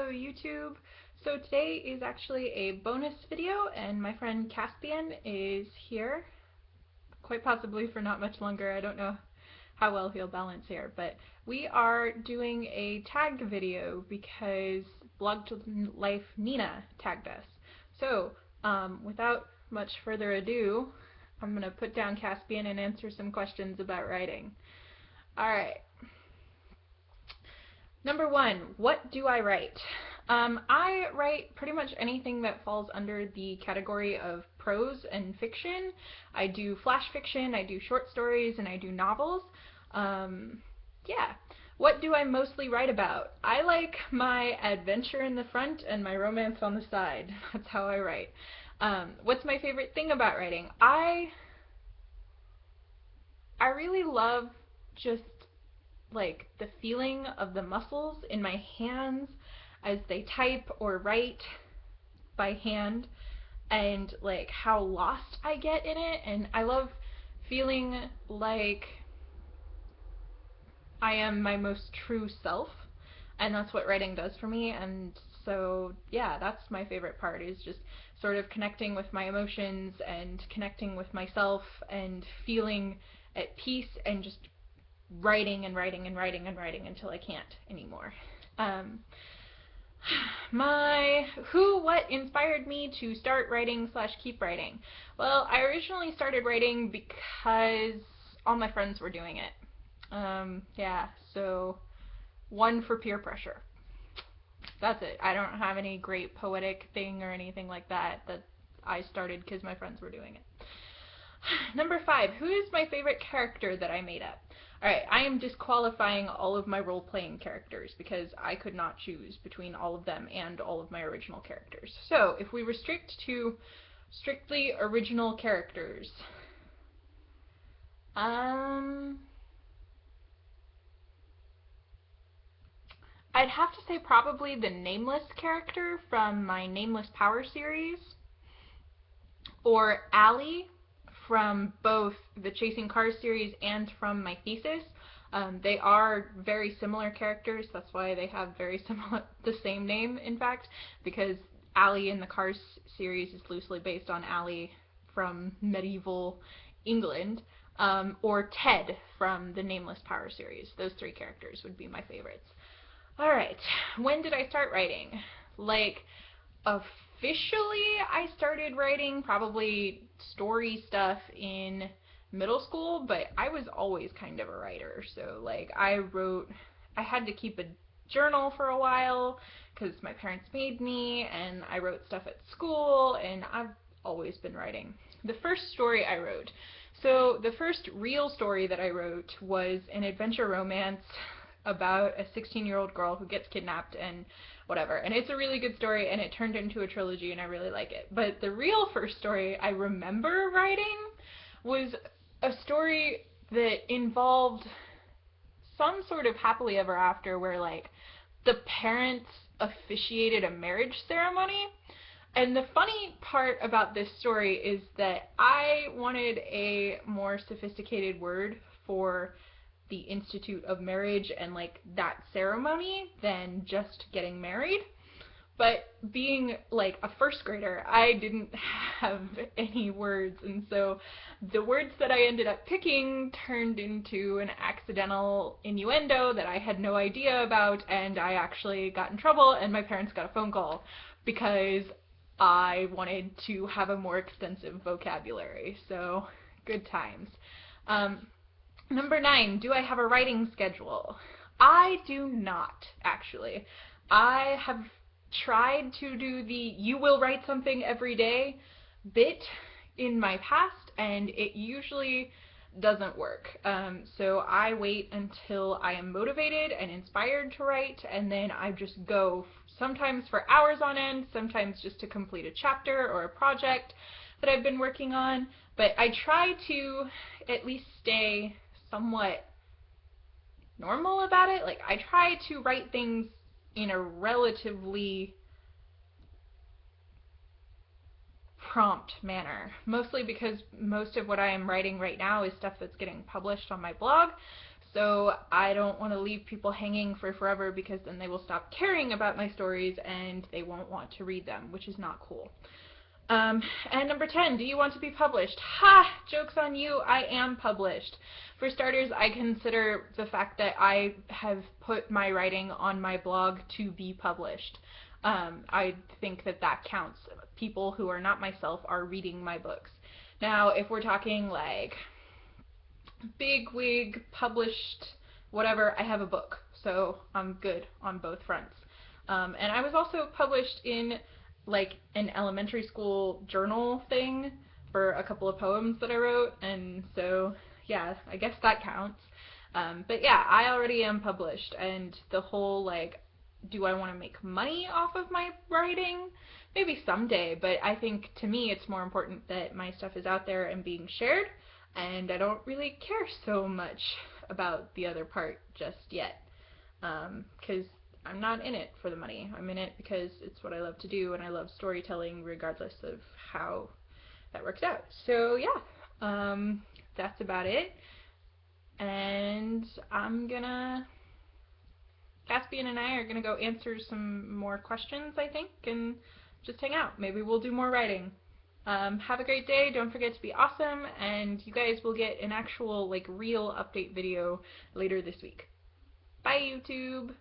Hello YouTube! So today is actually a bonus video and my friend Caspian is here, quite possibly for not much longer. I don't know how well he'll balance here, but we are doing a tagged video because bloggedlifenina tagged us. So without much further ado, I'm going to put down Caspian and answer some questions about writing. Alright. Number 1, what do I write? I write pretty much anything that falls under the category of prose and fiction. I do flash fiction, I do short stories, and I do novels. Yeah. What do I mostly write about? I like my adventure in the front and my romance on the side. That's how I write. What's my favorite thing about writing? I really love just like the feeling of the muscles in my hands as they type or write by hand, and like how lost I get in it, and I love feeling like I am my most true self, and that's what writing does for me. And so yeah, that's my favorite part, is just sort of connecting with my emotions and connecting with myself and feeling at peace and just writing and writing and writing and writing until I can't anymore. What inspired me to start writing / keep writing? Well, I originally started writing because all my friends were doing it. Yeah, so one, for peer pressure. That's it. I don't have any great poetic thing or anything like that. That I started because my friends were doing it. Number 5, who is my favorite character that I made up? Alright, I am disqualifying all of my role-playing characters because I could not choose between all of them and all of my original characters. So, if we restrict to strictly original characters, I'd have to say probably the Nameless character from my Nameless Power series, or Allie from both the Chasing Cars series and from my thesis. They are very similar characters. That's why they have the same name, in fact, because Allie in the Cars series is loosely based on Allie from medieval England, or Ted from the Nameless Power series. Those 3 characters would be my favorites. Alright, when did I start writing? Like, officially, I started writing probably story stuff in middle school, but I was always kind of a writer. So like I had to keep a journal for a while because my parents made me, and I wrote stuff at school, and I've always been writing. The first story I wrote, so the first real story that I wrote was an adventure romance about a 16-year-old girl who gets kidnapped and whatever. And it's a really good story, and it turned into a trilogy, and I really like it. But the real first story I remember writing was a story that involved some sort of happily ever after where like the parents officiated a marriage ceremony. And the funny part about this story is that I wanted a more sophisticated word for the institute of marriage and like that ceremony than just getting married. But being like a first grader, I didn't have any words, and so the words that I ended up picking turned into an accidental innuendo that I had no idea about, and I actually got in trouble, and my parents got a phone call because I wanted to have a more extensive vocabulary. So, good times. Number 9, do I have a writing schedule? I do not, actually. I have tried to do the you will write something every day bit in my past, and it usually doesn't work. So I wait until I am motivated and inspired to write, and then I just go, sometimes for hours on end, sometimes just to complete a chapter or a project that I've been working on. But I try to at least stay somewhat normal about it. Like, I try to write things in a relatively prompt manner, mostly because most of what I am writing right now is stuff that's getting published on my blog. So I don't want to leave people hanging for forever, because then they will stop caring about my stories and they won't want to read them, which is not cool. And number 10, do you want to be published? Ha! Joke's on you, I am published. For starters, I consider the fact that I have put my writing on my blog to be published. I think that that counts. People who are not myself are reading my books. Now, if we're talking like big wig, published, whatever, I have a book, so I'm good on both fronts. And I was also published in like an elementary school journal thing for a couple of poems that I wrote, and so yeah, I guess that counts. But yeah, I already am published, and the whole like, do I want to make money off of my writing? Maybe someday, but I think to me it's more important that my stuff is out there and being shared, and I don't really care so much about the other part just yet, because I'm not in it for the money. I'm in it because it's what I love to do, and I love storytelling regardless of how that works out. So yeah, that's about it. And Caspian and I are gonna go answer some more questions, I think, and just hang out. Maybe we'll do more writing. Have a great day. Don't forget to be awesome, and you guys will get an actual, like, real update video later this week. Bye, YouTube!